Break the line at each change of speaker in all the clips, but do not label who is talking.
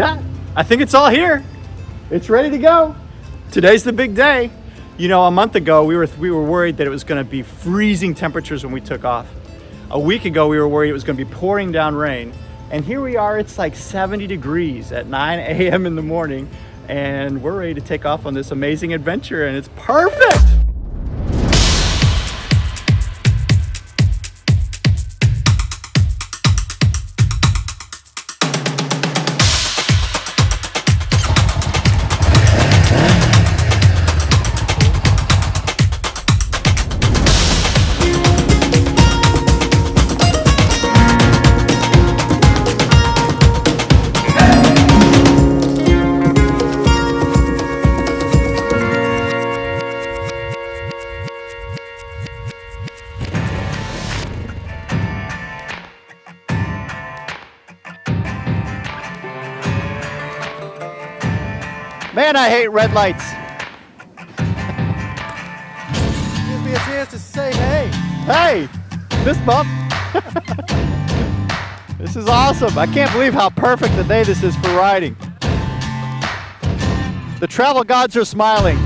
Yeah, I think it's all here. It's ready to go. Today's the big day. You know, a month ago, we were worried that it was gonna be freezing temperatures when we took off. A week ago, we were worried it was gonna be pouring down rain. And here we are, it's like 70 degrees at 9 a.m. in the morning, and we're ready to take off on this amazing adventure, and it's perfect! Man, I hate red lights.
Gives me a chance to say hey.
Hey, fist bump. This is awesome. I can't believe how perfect the day this is for riding. The travel gods are smiling.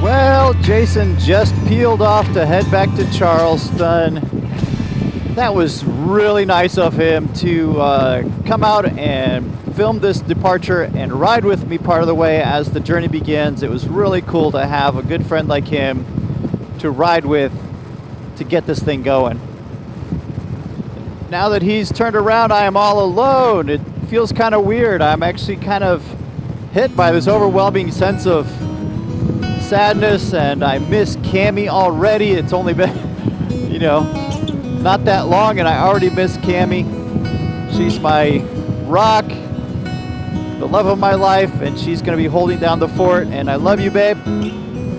Well, Jason just peeled off to head back to Charleston. That was really nice of him to come out and film this departure and ride with me part of the way as the journey begins. It was really cool to have a good friend like him to ride with to get this thing going. Now that he's turned around, I am all alone. It feels kind of weird. I'm actually kind of hit by this overwhelming sense of sadness, and I miss Cammie already. It's only been, you know, not that long, and I already miss Cammie. She's my rock, the love of my life, and she's going to be holding down the fort. And I love you, babe.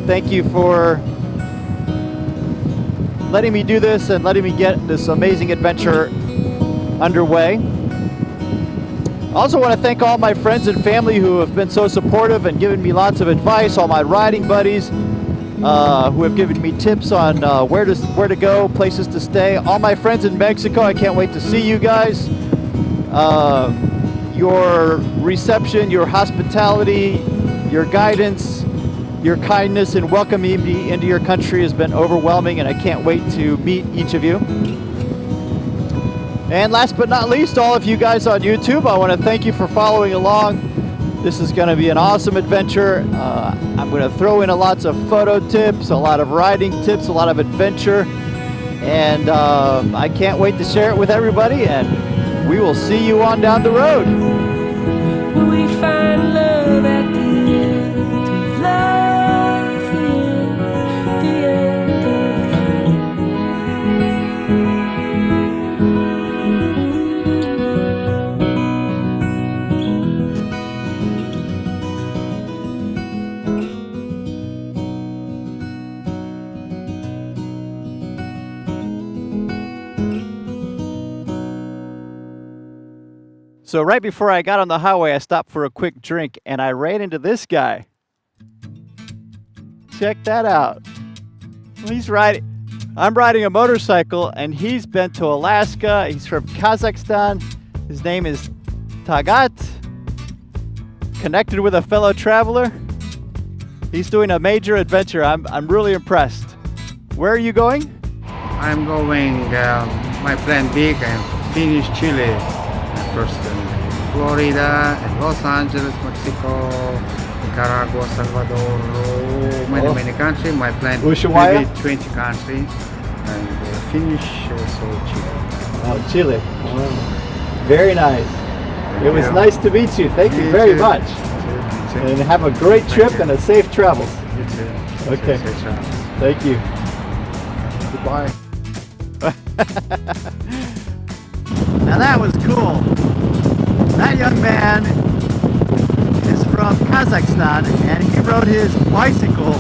Thank you for letting me do this and letting me get this amazing adventure underway. I also want to thank all my friends and family who have been so supportive and given me lots of advice, all my riding buddies who have given me tips on where to go, places to stay, all my friends in Mexico. I can't wait to see you guys. Your reception, your hospitality, your guidance, your kindness in welcoming me into your country has been overwhelming, and I can't wait to meet each of you. And last but not least, all of you guys on YouTube, I want to thank you for following along. This is going to be an awesome adventure. I'm going to throw in lots of photo tips, a lot of riding tips, a lot of adventure. And I can't wait to share it with everybody, and we will see you on down the road.
Will we find love at the end of life? The end of
So right before I got on the highway, I stopped for a quick drink, and I ran into this guy. Check that out. He's riding. I'm riding a motorcycle, and he's been to Alaska. He's from Kazakhstan. His name is Tagat. Connected with a fellow traveler. He's doing a major adventure. I'm really impressed. Where are you going?
I'm going my plan big and finish Chile. First in Florida and Los Angeles, Mexico, Nicaragua, Salvador, many countries. My plan
Ushuaia?
maybe 20 countries and finish also Chile.
Oh, Chile. Oh. Very nice. It was nice to meet you. Thank you very much. And have a great trip and a safe travels.
You too.
Okay.
Safe travels.
Thank you.
Goodbye.
Now that was cool. That young man is from Kazakhstan, and he rode his bicycle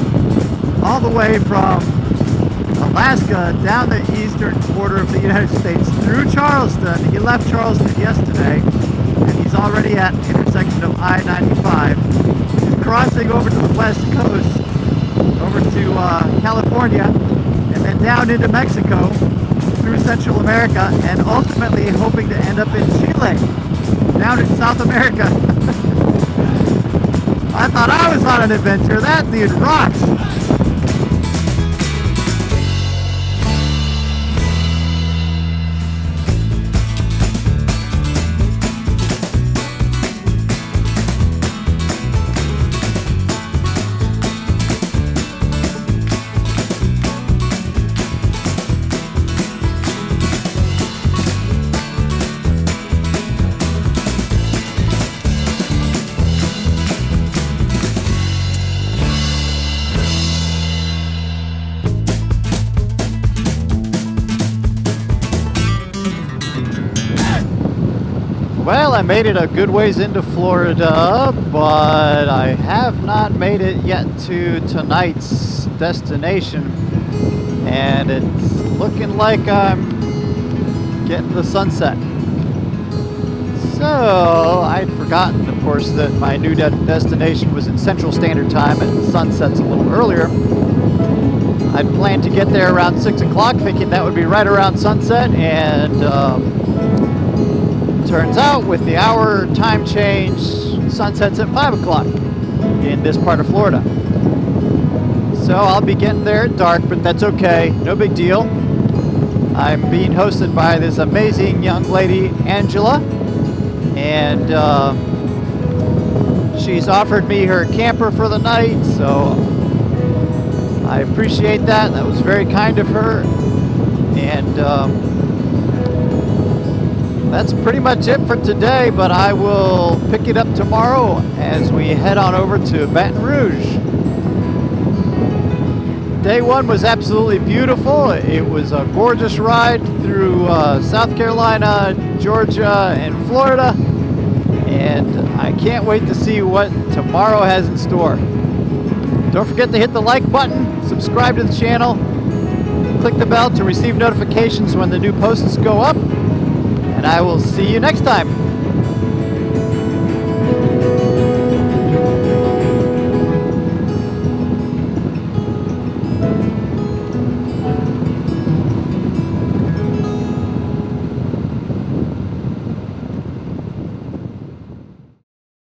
all the way from Alaska down the eastern border of the United States through Charleston. He left Charleston yesterday, and he's already at the intersection of I-95. crossing over to the west coast, over to California, and then down into Mexico through Central America, and ultimately hoping to end up in Chile, down in South America. I thought I was on an adventure. That dude rocks. Well, I made it a good ways into Florida, but I have not made it yet to tonight's destination. And it's looking like I'm getting the sunset. So, I'd forgotten, of course, that my new destination was in Central Standard Time and sunsets a little earlier. I'd planned to get there around 6 o'clock, thinking that would be right around sunset, and turns out with the hour time change, sunset's at 5 o'clock in this part of Florida. So I'll be getting there at dark, but that's okay, no big deal. I'm being hosted by this amazing young lady, Angela, and she's offered me her camper for the night, so I appreciate that. That was very kind of her. And that's pretty much it for today, but I will pick it up tomorrow as we head on over to Baton Rouge. Day one was absolutely beautiful. It was a gorgeous ride through South Carolina, Georgia, and Florida, and I can't wait to see what tomorrow has in store. Don't forget to hit the like button, subscribe to the channel, click the bell to receive notifications when the new posts go up, and I will see you next time.